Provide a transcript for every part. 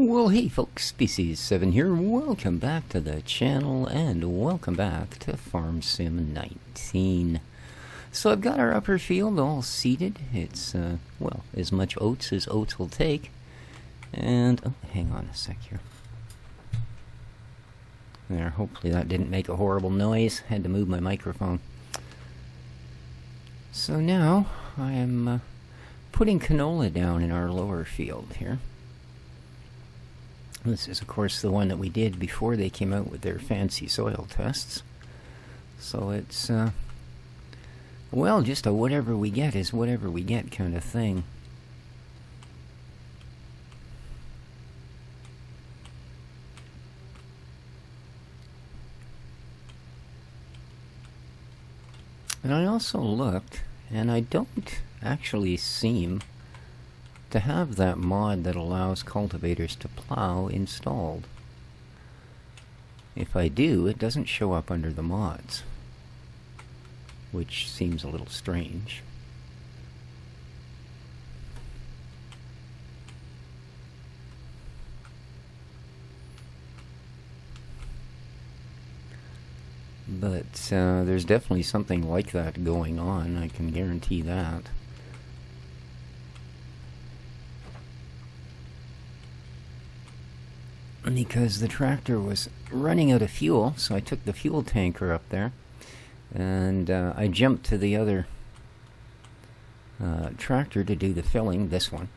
Well, hey folks, Species 7 here. Welcome back to the channel and welcome back to Farm Sim 19. So I've got our upper field all seeded. It's, well, as much oats as oats will take. And, oh, hang on a sec here. There, hopefully that didn't make a horrible noise. Had to move my microphone. So now I am putting canola down in our lower field here. This is, of course, the one that we did before they came out with their fancy soil tests. So it's, well, just a whatever we get is whatever we get kind of thing. And I also looked, and I don't actually seem to have that mod that allows cultivators to plow installed. If I do, it doesn't show up under the mods, which seems a little strange. But there's definitely something like that going on, I can guarantee that. Because the tractor was running out of fuel, so I took the fuel tanker up there, and I jumped to the other tractor to do the filling, this one.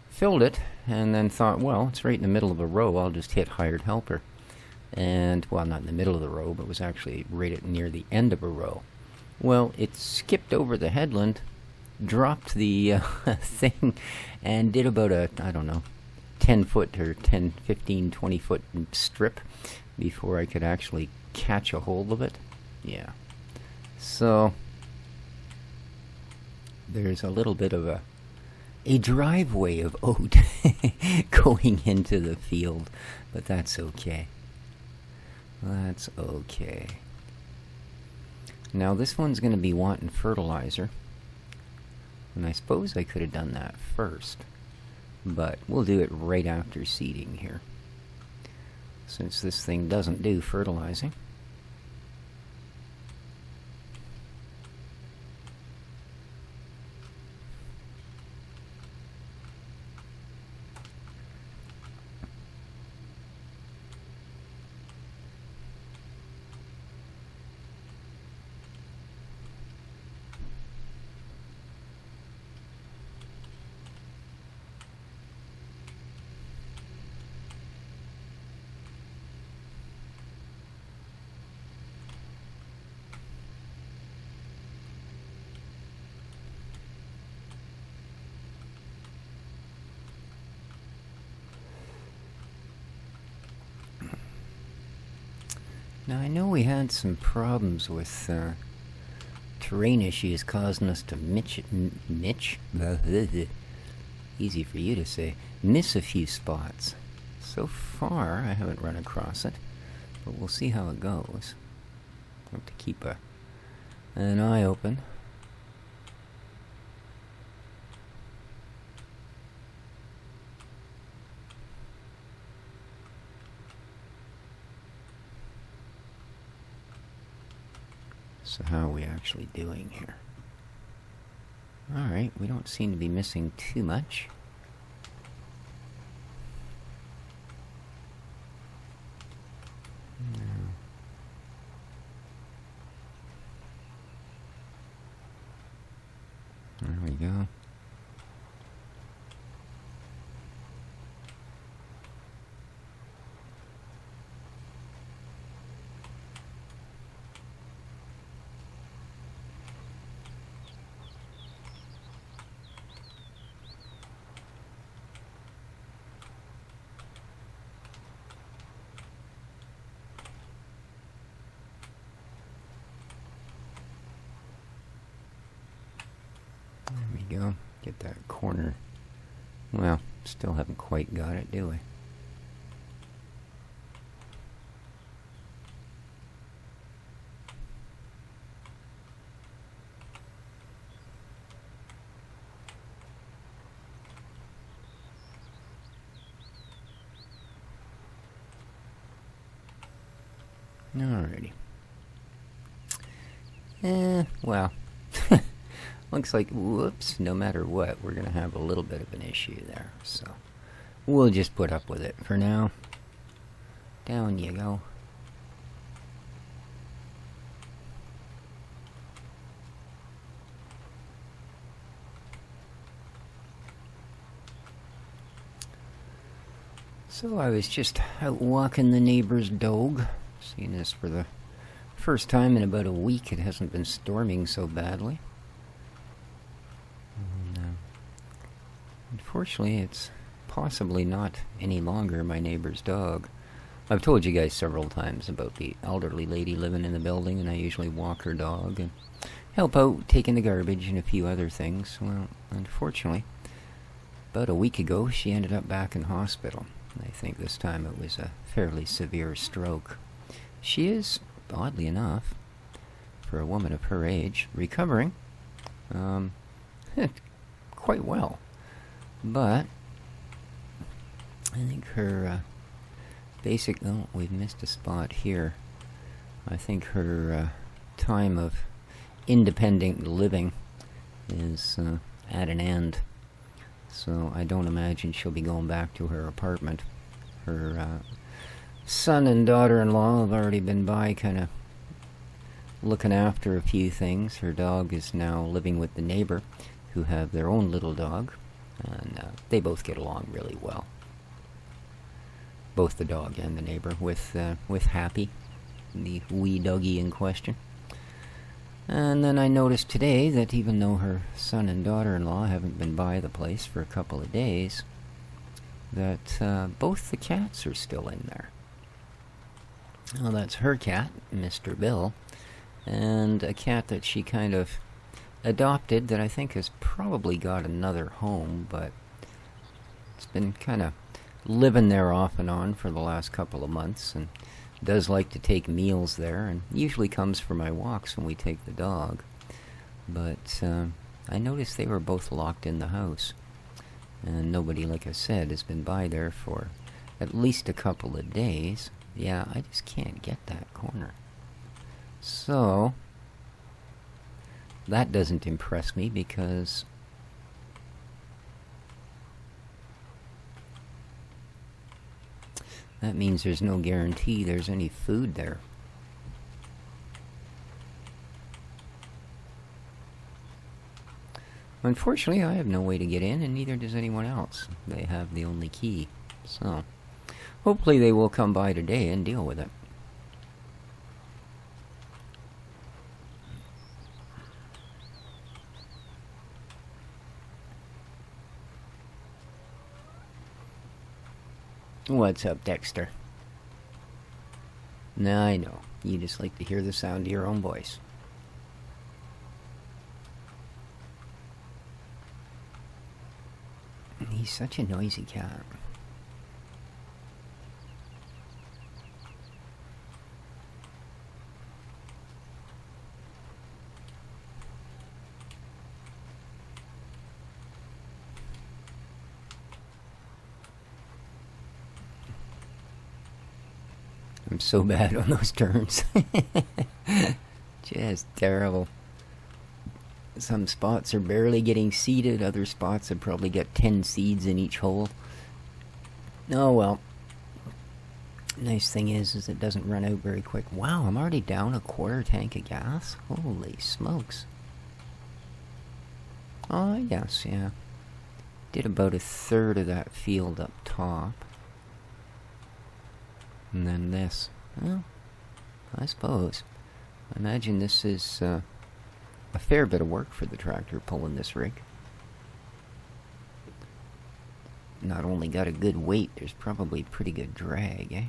Filled it, and then thought, well, it's right in the middle of a row, I'll just hit hired helper. And, well, not in the middle of the row, but was actually right at near the end of a row. Well, it skipped over the headland, dropped the thing, and did about a, I don't know, 10 foot or 10, 15, 20 foot strip before I could actually catch a hold of it. Yeah. So there's a little bit of a driveway of oat going into the field, but that's okay. That's okay. Now this one's going to be wanting fertilizer, and I suppose I could have done that first. But we'll do it right after seeding here, since this thing doesn't do fertilizing. Now, I know we had some problems with terrain issues causing us to easy for you to say, miss a few spots. So far, I haven't run across it, but we'll see how it goes. I have to keep an eye open. So how are we actually doing here? Alright, we don't seem to be missing too much. No. There we go. Go. Get that corner. Well, still haven't quite got it, do we? Alrighty. Well, looks like, whoops, no matter what, we're going to have a little bit of an issue there. So, we'll just put up with it for now. Down you go. So I was just out walking the neighbor's dog. Seeing this for the first time in about a week. It hasn't been storming so badly. And, unfortunately, it's possibly not any longer my neighbor's dog. I've told you guys several times about the elderly lady living in the building, and I usually walk her dog and help out taking the garbage and a few other things. Well, unfortunately, about a week ago, she ended up back in hospital. I think this time it was a fairly severe stroke. She is, oddly enough, for a woman of her age, recovering quite well. But I think her basic... Oh, we've missed a spot here. I think her time of independent living is at an end. So I don't imagine she'll be going back to her apartment. Her son and daughter-in-law have already been by kind of looking after a few things. Her dog is now living with the neighbor, who have their own little dog. And they both get along really well. Both the dog and the neighbor, with Happy, the wee doggy in question. And then I noticed today that even though her son and daughter-in-law haven't been by the place for a couple of days, that both the cats are still in there. Well, that's her cat, Mr. Bill, and a cat that she kind of adopted that I think has probably got another home, but it's been kind of living there off and on for the last couple of months, and does like to take meals there, and usually comes for my walks when we take the dog. But I noticed they were both locked in the house, and nobody, like I said, has been by there for at least a couple of days. Yeah, I just can't get that corner. So that doesn't impress me, because that means there's no guarantee there's any food there. Unfortunately, I have no way to get in, and neither does anyone else. They have the only key. So, hopefully they will come by today and deal with it. What's up, Dexter? No, I know. You just like to hear the sound of your own voice. He's such a noisy cat. I'm so bad on those turns. Just terrible. Some spots are barely getting seeded. Other spots have probably got 10 seeds in each hole. Oh well. Nice thing is it doesn't run out very quick. Wow, I'm already down a quarter tank of gas. Holy smokes. Oh, yes, yeah. Did about a third of that field up top. And then this. Well, I suppose. I imagine this is a fair bit of work for the tractor pulling this rig. Not only got a good weight, there's probably pretty good drag, eh?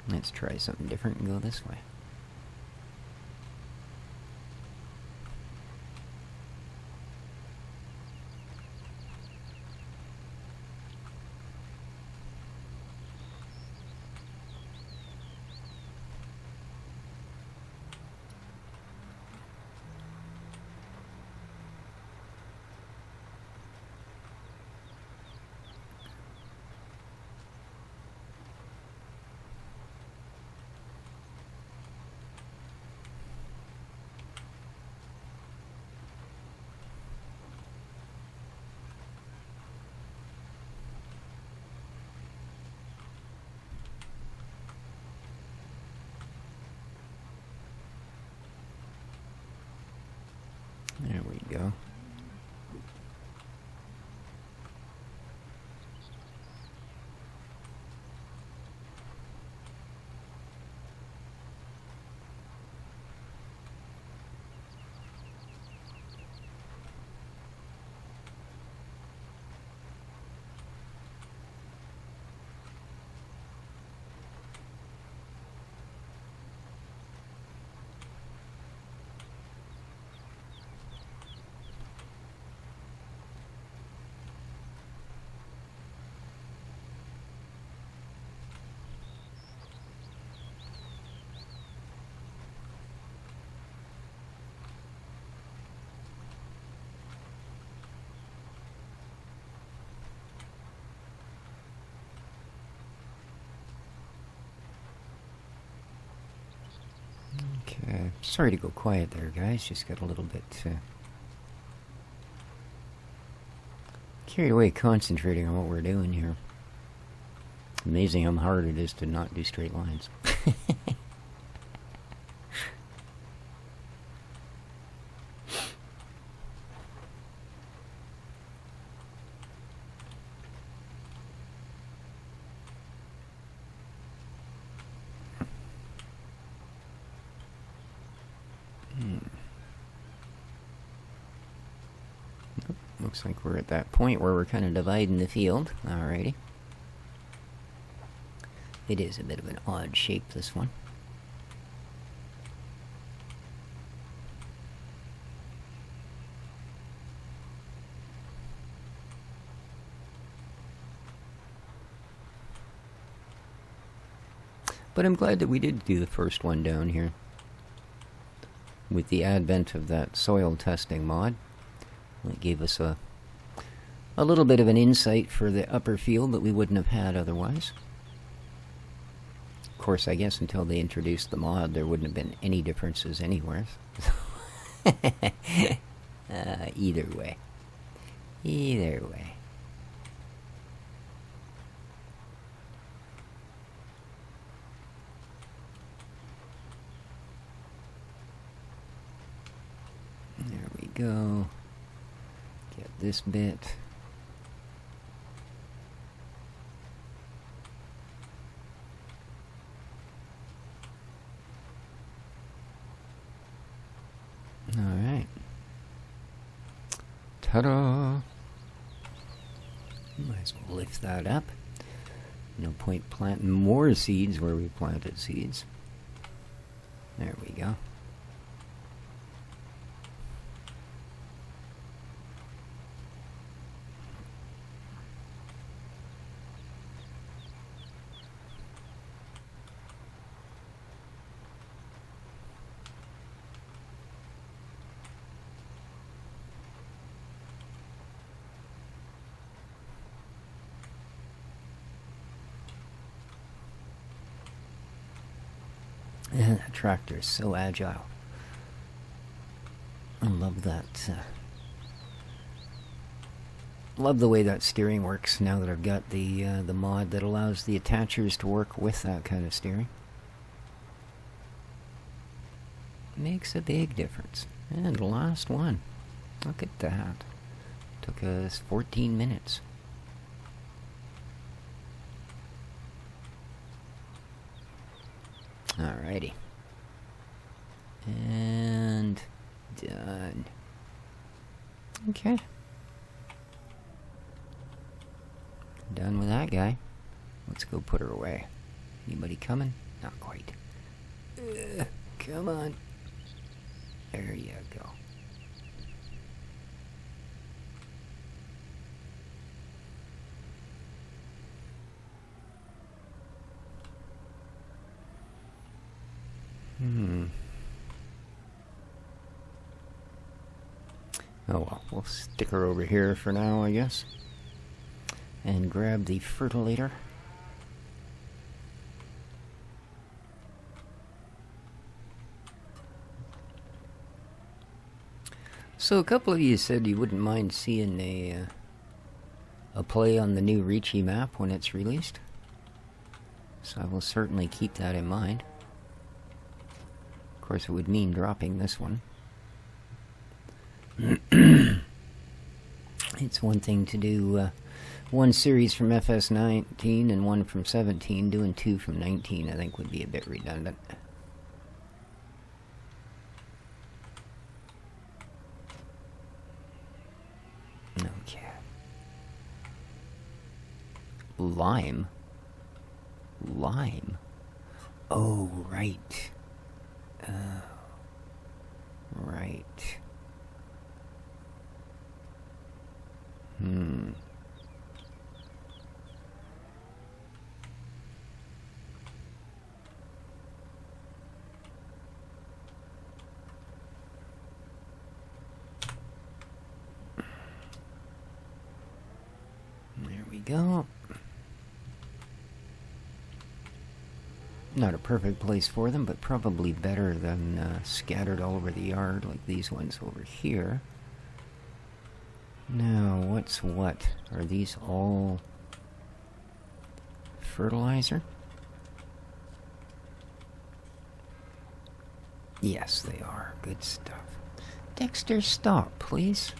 Let's try something different and go this way. go. Okay, sorry to go quiet there, guys. Just got a little bit carried away concentrating on what we're doing here. Amazing how hard it is to not do straight lines. Looks like we're at that point where we're kind of dividing the field. Alrighty. It is a bit of an odd shape, this one. But I'm glad that we did do the first one down here. With the advent of that soil testing mod. It gave us a little bit of an insight for the upper field that we wouldn't have had otherwise. Of course, I guess until they introduced the mod, there wouldn't have been any differences anywhere. Either way. Either way. There we go. Get this bit. All right. Ta-da! Might as well lift that up. No point planting more seeds where we planted seeds. There we go. Yeah, that tractor is so agile. I love that. Love the way that steering works now that I've got the mod that allows the attachers to work with that kind of steering. Makes a big difference. And the last one. Look at that. Took us 14 minutes. Alrighty. And done. Okay. Done with that guy. Let's go put her away. Anybody coming? Not quite. Come on. There you go. Oh well, we'll stick her over here for now, I guess. And grab the fertilizer. So a couple of you said you wouldn't mind seeing a play on the new Ricci map when it's released. So I will certainly keep that in mind. Of course, it would mean dropping this one. It's one thing to do one series from FS19 and one from 17. Doing two from 19, I think, would be a bit redundant. Okay. Lime. Lime. Oh, right. Right. There we go. Not a perfect place for them, but probably better than scattered all over the yard like these ones over here. Now, what's what? Are these all fertilizer? Yes, they are. Good stuff. Dexter, stop, please.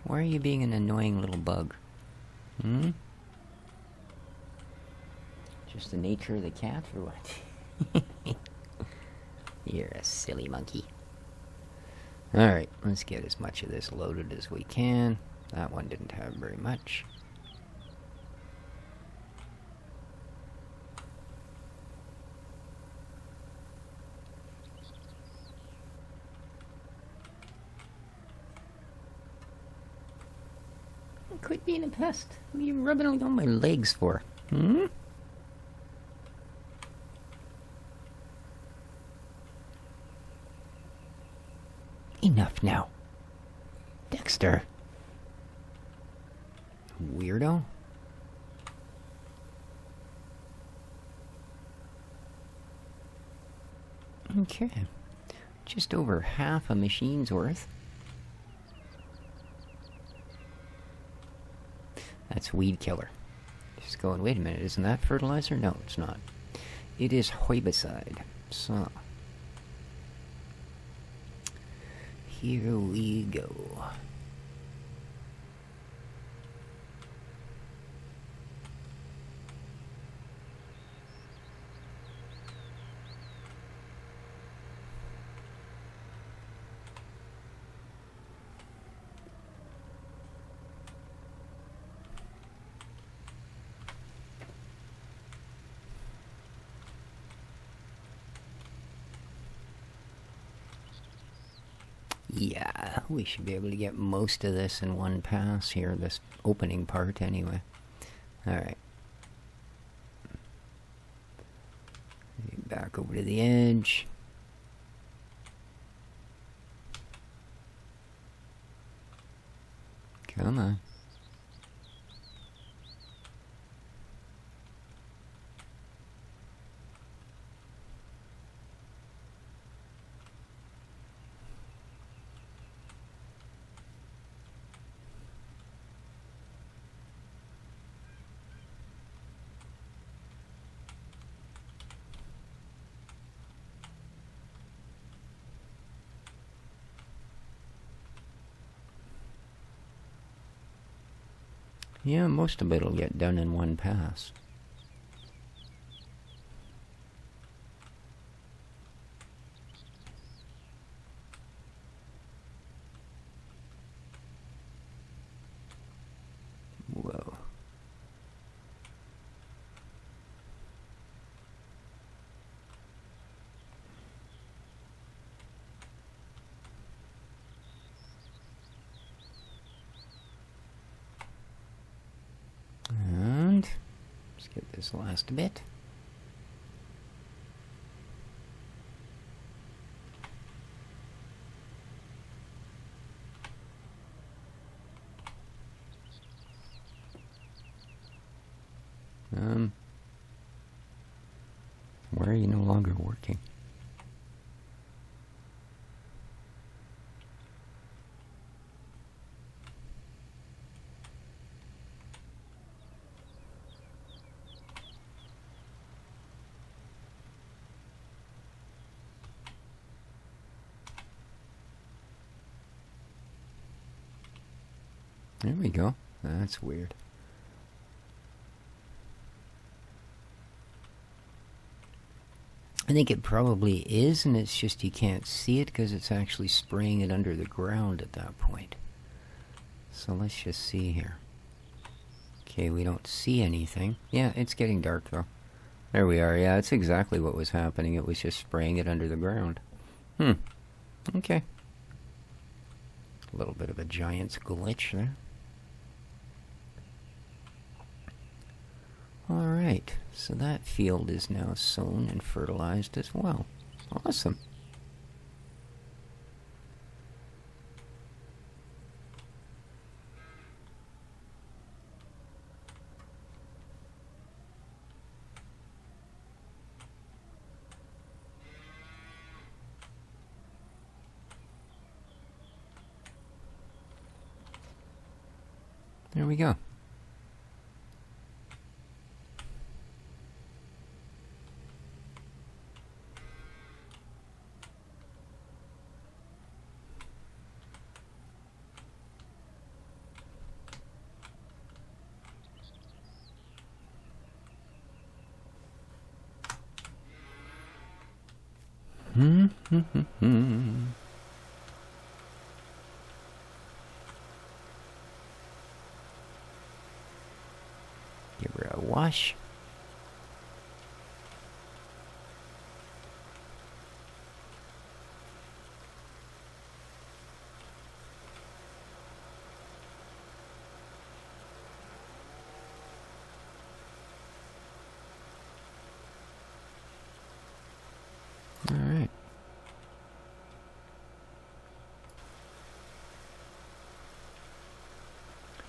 Why are you being an annoying little bug? Just the nature of the cat, or what? You're a silly monkey. Alright, let's get as much of this loaded as we can. That one didn't have very much. Quit being a pest. What are you rubbing on my legs for? Enough now. Dexter. Weirdo. Okay. Just over half a machine's worth. That's weed killer. Just going, wait a minute, isn't that fertilizer? No, it's not. It is herbicide. So, here we go. Yeah, we should be able to get most of this in one pass here, this opening part anyway. Alright. Back over to the edge. Come on. Yeah, most of it will get done in one pass. Whoa. And let's get this last bit. Why are you no longer working? There we go. That's weird. I think it probably is, and it's just you can't see it because it's actually spraying it under the ground at that point. So let's just see here. Okay, we don't see anything. Yeah, it's getting dark though. There we are. Yeah, that's exactly what was happening. It was just spraying it under the ground. Okay. A little bit of a giant's glitch there. Alright, so that field is now sown and fertilized as well. Awesome. There we go. Give her a wash. All right.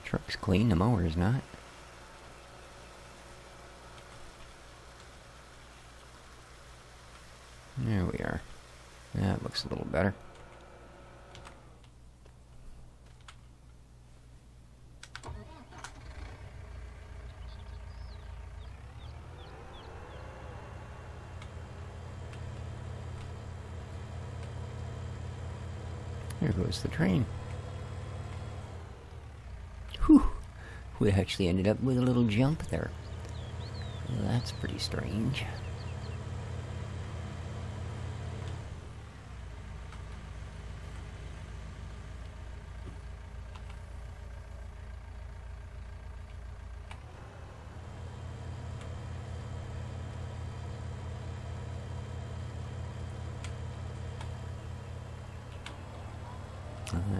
Truck's clean, the mower's not. There we are. That looks a little better. There goes the train. Whew! We actually ended up with a little jump there. Well, that's pretty strange.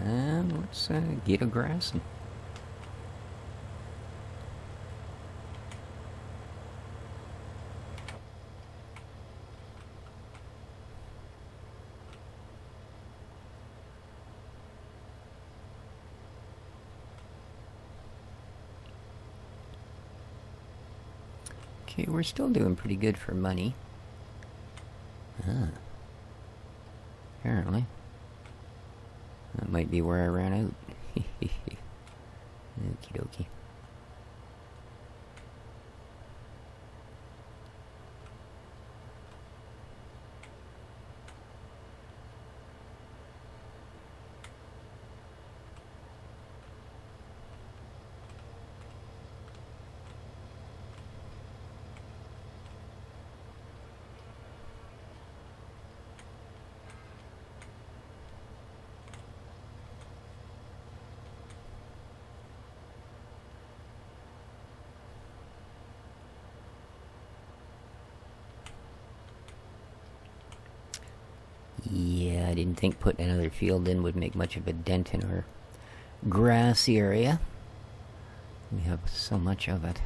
And let's get a grassing. Okay, we're still doing pretty good for money. Apparently. That might be where I ran out. Okie dokie. Yeah, I didn't think putting another field in would make much of a dent in our grass area. We have so much of it.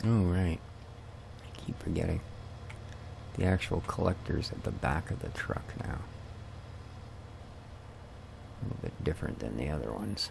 Oh, right. I keep forgetting. The actual collector's at the back of the truck now. A little bit different than the other ones.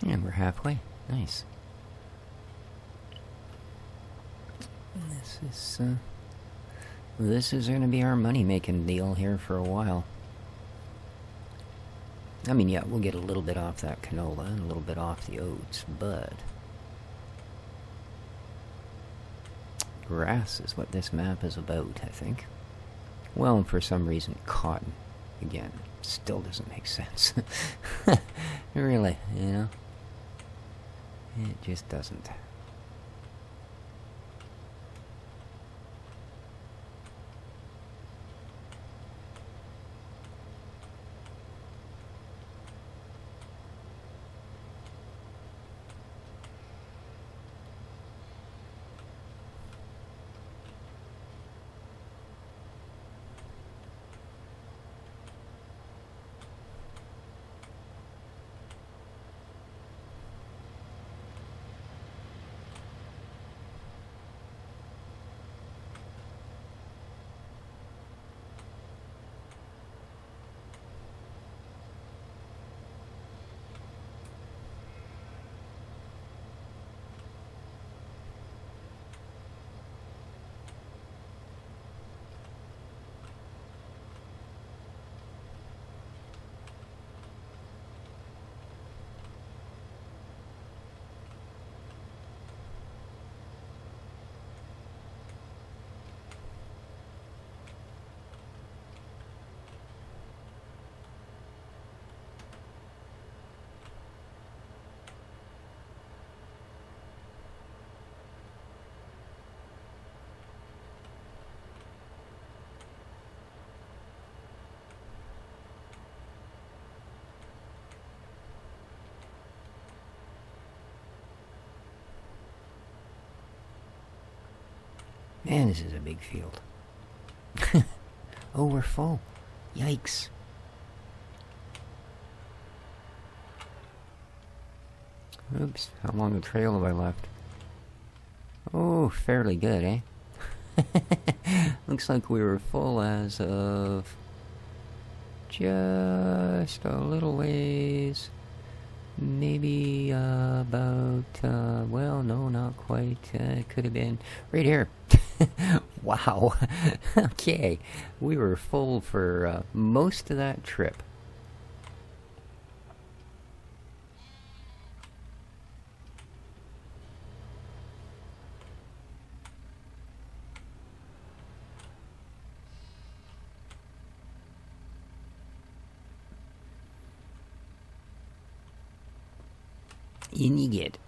And we're halfway. Nice. This is going to be our money-making deal here for a while. I mean, yeah, we'll get a little bit off that canola and a little bit off the oats, but grass is what this map is about, I think. Well, and for some reason, cotton. Again, still doesn't make sense. Really, you know? It just doesn't. Man, this is a big field. Oh, we're full. Yikes. Oops, how long a trail have I left? Oh, fairly good, eh? Looks like we were full as of just a little ways. Maybe about, well, no, not quite. It could have been right here. Wow. Okay, we were full for most of that trip. In you get.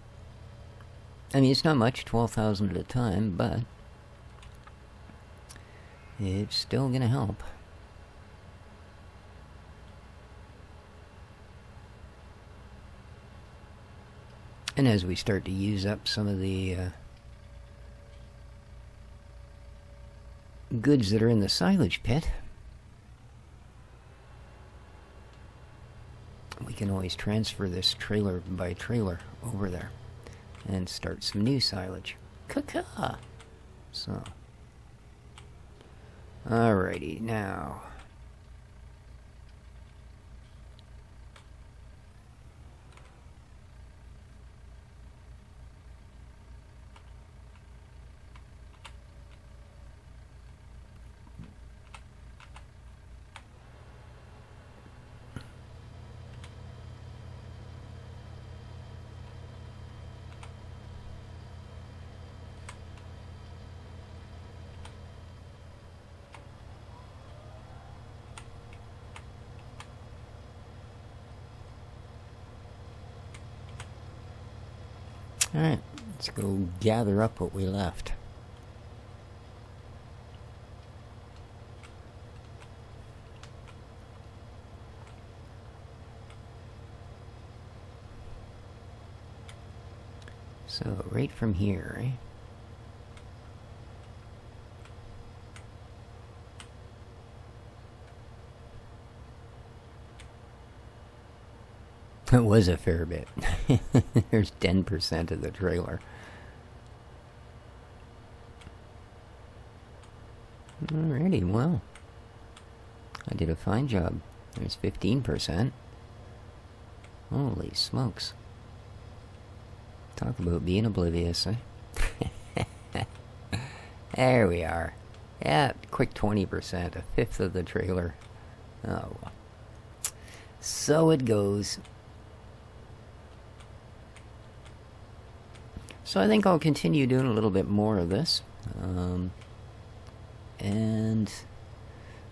I mean, it's not much, 12,000 at a time, but it's still gonna help. And as we start to use up some of the goods that are in the silage pit, we can always transfer this trailer by trailer over there and start some new silage. Caca! So, alrighty, now. Alright, let's go gather up what we left. So, right from here, eh? It was a fair bit. There's 10% of the trailer. Alrighty, well. I did a fine job. There's 15%. Holy smokes. Talk about being oblivious, eh? There we are. Yeah, quick 20%, a fifth of the trailer. Oh, well. So it goes. So I think I'll continue doing a little bit more of this. And,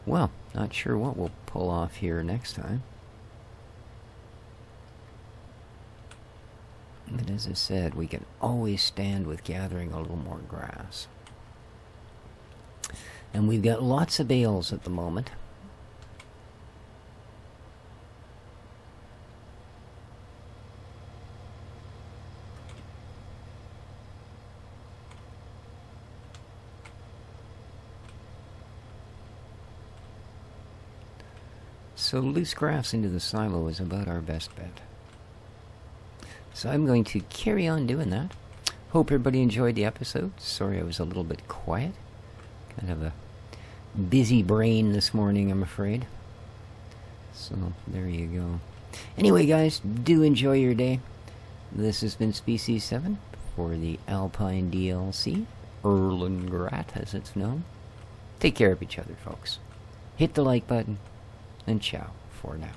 well, not sure what we'll pull off here next time. But as I said, we can always stand with gathering a little more grass. And we've got lots of bales at the moment. So loose grass into the silo is about our best bet. So I'm going to carry on doing that. Hope everybody enjoyed the episode. Sorry I was a little bit quiet. Kind of a busy brain this morning, I'm afraid. So there you go. Anyway, guys, do enjoy your day. This has been Species 7 for the Alpine DLC, Erlengrat as it's known. Take care of each other, folks. Hit the like button, and ciao for now.